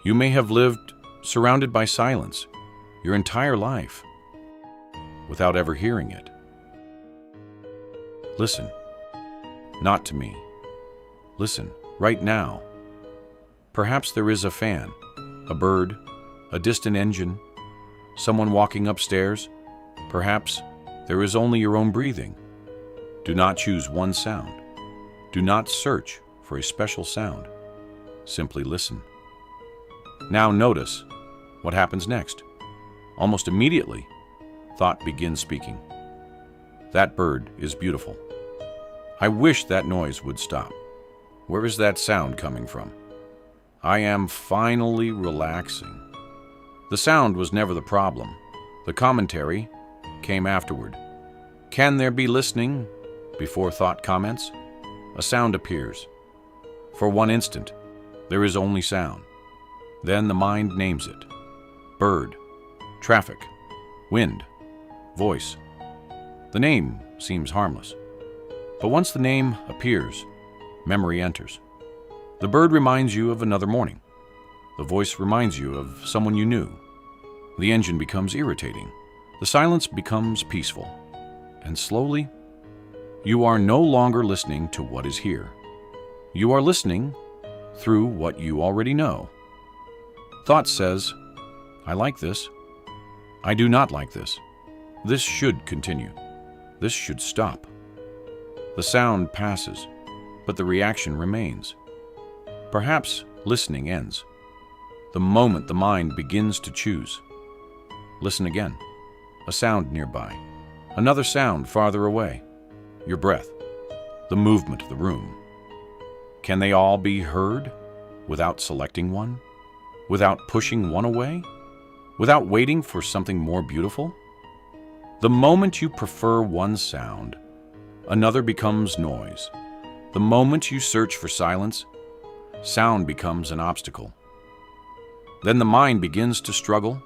You may have lived surrounded by silence your entire life without ever hearing it. Listen, not to me. Listen, right now. Perhaps there is a fan, a bird, a distant engine, someone walking upstairs. Perhaps there is only your own breathing. Do not choose one sound. Do not search for a special sound. Simply listen. Now notice what happens next. Almost immediately, thought begins speaking. That bird is beautiful. I wish that noise would stop. Where is that sound coming from? I am finally relaxing. The sound was never the problem. The commentary came afterward. Can there be listening before thought comments? A sound appears. For one instant, there is only sound. Then the mind names it. Bird, traffic, wind, voice. The name seems harmless. But once the name appears, memory enters. The bird reminds you of another morning. The voice reminds you of someone you knew. The engine becomes irritating. The silence becomes peaceful. And slowly, you are no longer listening to what is here. You are listening through what you already know. Thought says, I like this. I do not like this. This should continue. This should stop. The sound passes, but the reaction remains. Perhaps listening ends. The moment the mind begins to choose. Listen again. A sound nearby. Another sound farther away. Your breath. The movement of the room. Can they all be heard without selecting one? Without pushing one away? Without waiting for something more beautiful? The moment you prefer one sound, another becomes noise. The moment you search for silence, sound becomes an obstacle. Then the mind begins to struggle.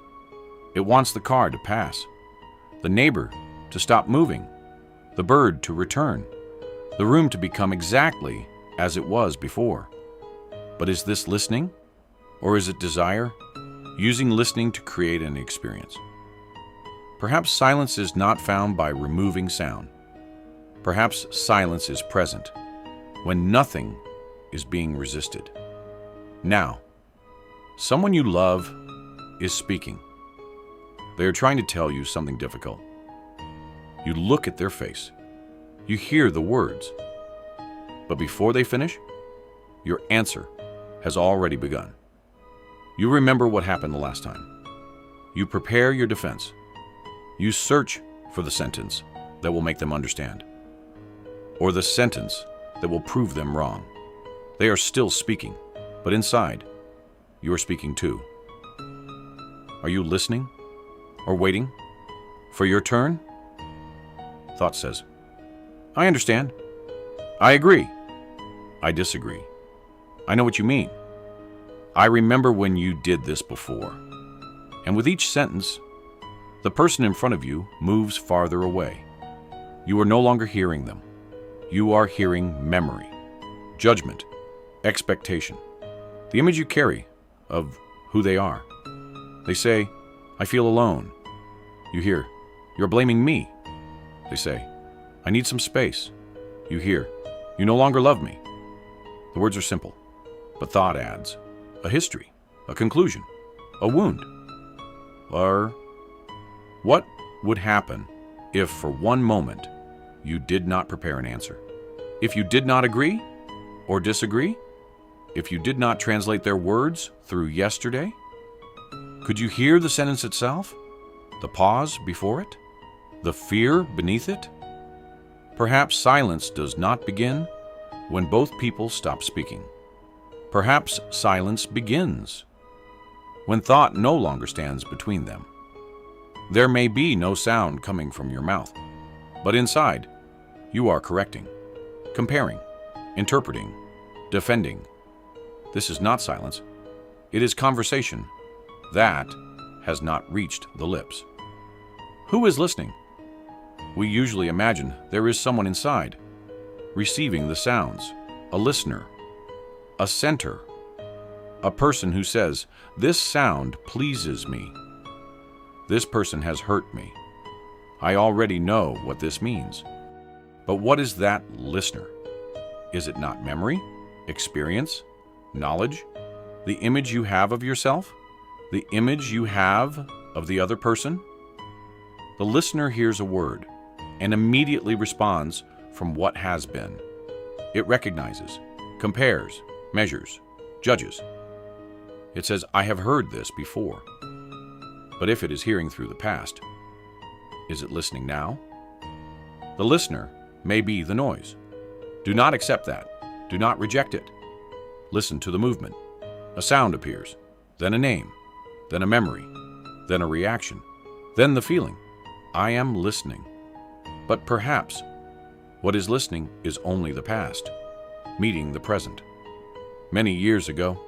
It wants the car to pass, the neighbor to stop moving, the bird to return, the room to become exactly as it was before. But is this listening, or is it desire, using listening to create an experience? Perhaps silence is not found by removing sound. Perhaps silence is present when nothing is being resisted. Now, someone you love is speaking. They are trying to tell you something difficult. You look at their face. You hear the words. But before they finish, your answer has already begun. You remember what happened the last time. You prepare your defense. You search for the sentence that will make them understand, or the sentence that will prove them wrong. They are still speaking, but inside, you are speaking too. Are you listening or waiting for your turn? Thought says, I understand. I agree. I disagree. I know what you mean. I remember when you did this before. And with each sentence, the person in front of you moves farther away. You are no longer hearing them. You are hearing memory, judgment, expectation, the image you carry of who they are. They say, I feel alone. You hear, you're blaming me. They say, I need some space. You hear, you no longer love me. The words are simple, but thought adds a history, a conclusion, a wound. Or what would happen if for one moment you did not prepare an answer? If you did not agree or disagree? If you did not translate their words through yesterday? Could you hear the sentence itself? The pause before it? The fear beneath it? Perhaps silence does not begin when both people stop speaking. Perhaps silence begins when thought no longer stands between them. There may be no sound coming from your mouth, but inside, you are correcting, comparing, interpreting, defending. This is not silence. It is conversation that has not reached the lips. Who is listening? We usually imagine there is someone inside, receiving the sounds, a listener, a center. A person who says, "This sound pleases me. This person has hurt me. I already know what this means." But what is that listener? Is it not memory, experience, knowledge, the image you have of yourself, the image you have of the other person? The listener hears a word and immediately responds from what has been. It recognizes, compares, measures, judges. It says, "I have heard this before." But if it is hearing through the past, is it listening now? The listener may be the noise. Do not accept that. Do not reject it. Listen to the movement. A sound appears, then a name, then a memory, then a reaction, then the feeling. I am listening. But perhaps what is listening is only the past, meeting the present. Many years ago,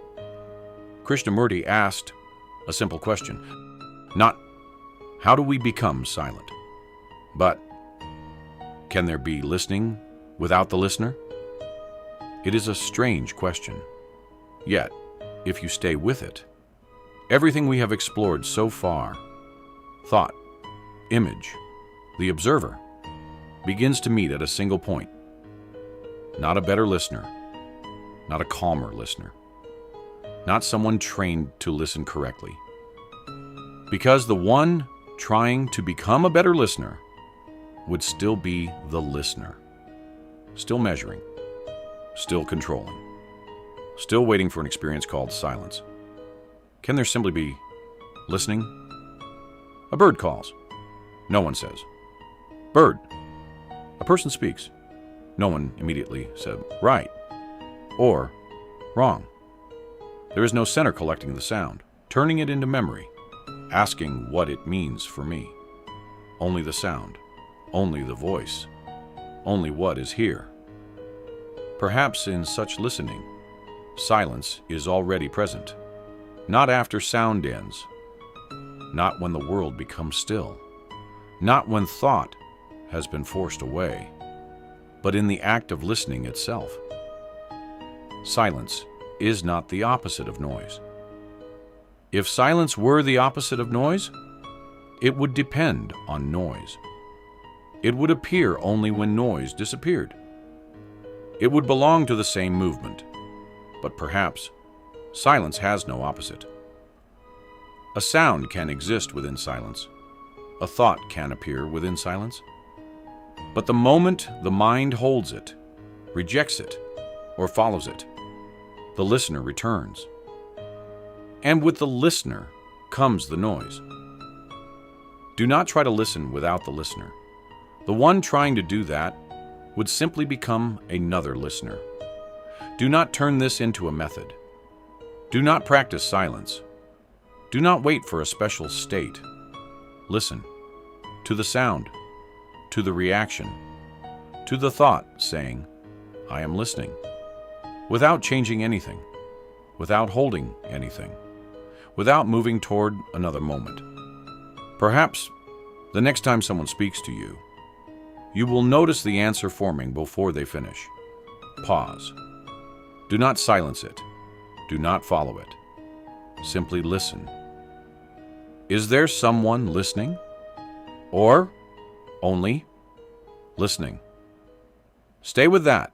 Krishnamurti asked a simple question. Not, how do we become silent? But, can there be listening without the listener? It is a strange question. Yet, if you stay with it, everything we have explored so far, thought, image, the observer, begins to meet at a single point. Not a better listener, not a calmer listener, not someone trained to listen correctly. Because the one trying to become a better listener would still be the listener, still measuring, still controlling, still waiting for an experience called silence. Can there simply be listening? A bird calls. No one says, "Bird." A person speaks. No one immediately said, "Right," or "Wrong." There is no center collecting the sound, turning it into memory, asking what it means for me. Only the sound, only the voice, only what is here. Perhaps in such listening, silence is already present, not after sound ends, not when the world becomes still, not when thought has been forced away, but in the act of listening itself. Silence is not the opposite of noise. If silence were the opposite of noise, it would depend on noise. It would appear only when noise disappeared. It would belong to the same movement, but perhaps silence has no opposite. A sound can exist within silence. A thought can appear within silence. But the moment the mind holds it, rejects it, or follows it, the listener returns. And with the listener comes the noise. Do not try to listen without the listener. The one trying to do that would simply become another listener. Do not turn this into a method. Do not practice silence. Do not wait for a special state. Listen to the sound, to the reaction, to the thought saying, "I am listening," without changing anything, without holding anything, without moving toward another moment. Perhaps the next time someone speaks to you, you will notice the answer forming before they finish. Pause. Do not silence it. Do not follow it. Simply listen. Is there someone listening? Or only listening? Stay with that